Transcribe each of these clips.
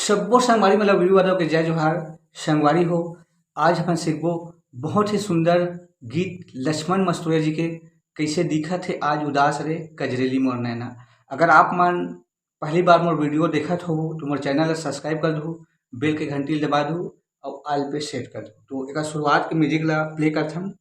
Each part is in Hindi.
सब्बो संगवारी मतलब वीडियो वालों के जय जोहार। संगवारी हो, आज अपन सीखबो बहुत ही सुंदर गीत लक्ष्मण मस्तुरिया जी के कैसे दिखत हे आज उदास रे कजरेली मोर नैना। अगर आप मन पहली बार मोर वीडियो देखत हो तो मोर चैनल ला सब्सक्राइब कर दो, बेल के घंटी ला दबा दो और ऑल पे सेट कर दो। तो एकर शुरुआत के म्यूजिक ला प्ले करथन।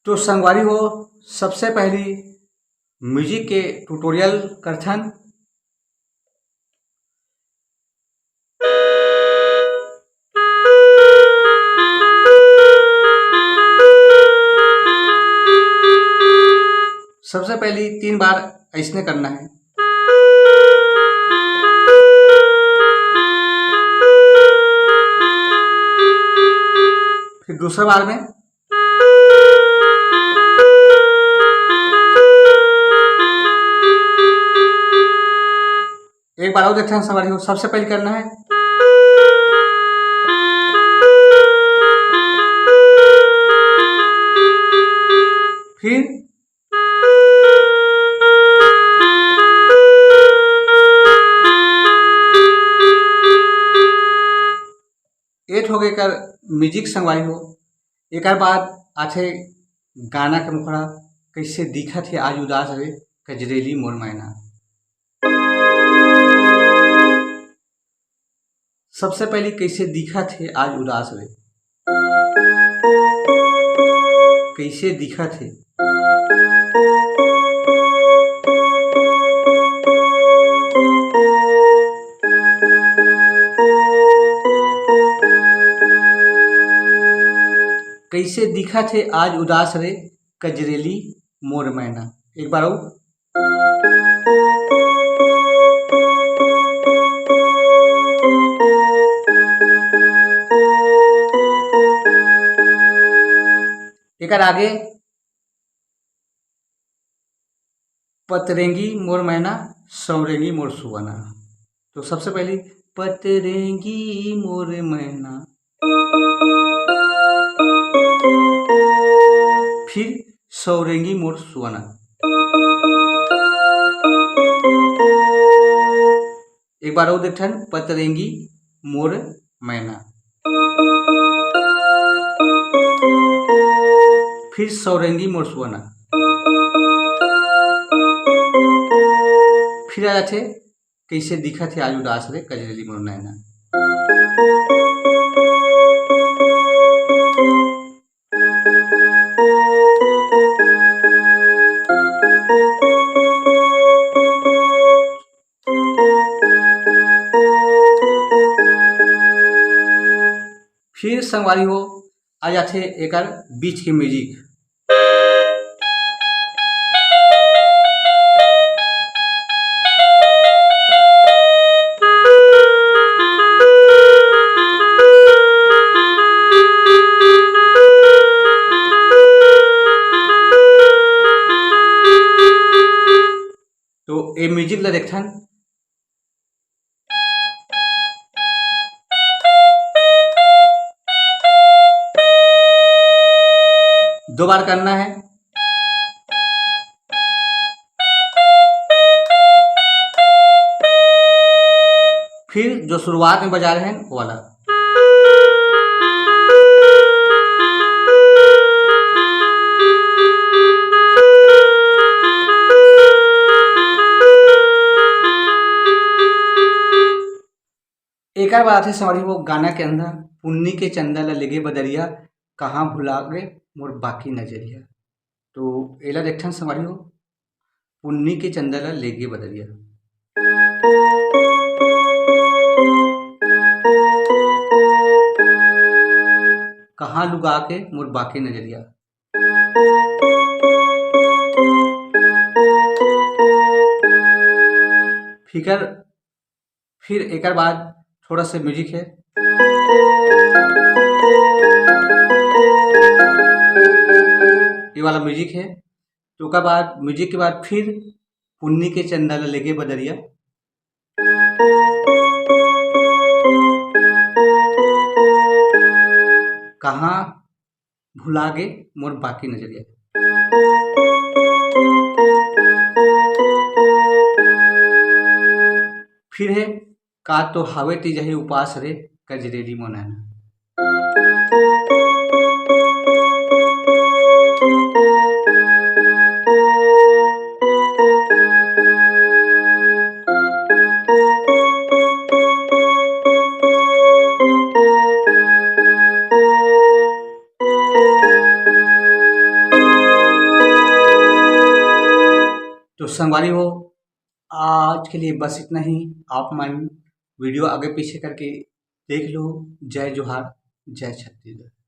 तो संगवारी हो, सबसे पहली म्यूजिक के ट्यूटोरियल करथन। सबसे पहली 3 बार ऐसने करना है। फिर दूसरा बार में एक बार और देखते हैं सवारी हो। सबसे पहले करना है फिर एट हो गए कर म्यूजिक संगवारी हो। एक बाद आथे गाना के मुखड़ा कैसे दिखत है आज उदास रे कजरेली मोर मैना। सबसे पहले कैसे दिखत है आज उदास रे, कैसे दिखत है। कैसे दिखत है आज उदास रे कजरेली मोर मैना। एक बार और एकर आगे पतरेंगी मोर मैना सौरेंगी मोर सुवना। तो सबसे पहले पतरेंगी मोर मैना, फिर सौरेंगी मोर सुवना। एक बार और देखन पतरेंगी मोर मैना, फिर सौरेंगी मोर सुवना। फिर आ जाथे कैसे दिखत है आज उदास रे कजरेली मोर नैना। फिर संगवारी हो आ जाथे एकर बीच के म्यूजिक। तो ये म्यूजिक ला देखथन। दो बार करना है। फिर जो शुरुआत में बजा रहे हैं वो वाला। एक बात है सवारी वो गाना के अंदर पुन्नी के चंदा ल लेगे बदरिया, कहाँ भुला गे मोर बाकी नजरिया। तो एला देखथन संगवारी हो, पुन्नी के चंदा ल लेगे बदरिया। कहाँ लुगा के मोर बाकी नजरिया। फिकर फिर एकर बाद थोड़ा सा म्यूजिक है। ये वाला म्यूजिक है। तो ओकर बाद म्यूजिक के बाद फिर पुन्नी के चंदा ल लेगे बदरिया। कहाँ भुला गे मोर बाकी नजरिया। फिर है, का तो हावे तिजही उपास रे कजरेली मोर नैना। तो संगवारी हो, आज के लिए बस इतना ही। आप मन वीडियो आगे पीछे करके देख लो। जय जोहार, जय छत्तीसगढ़।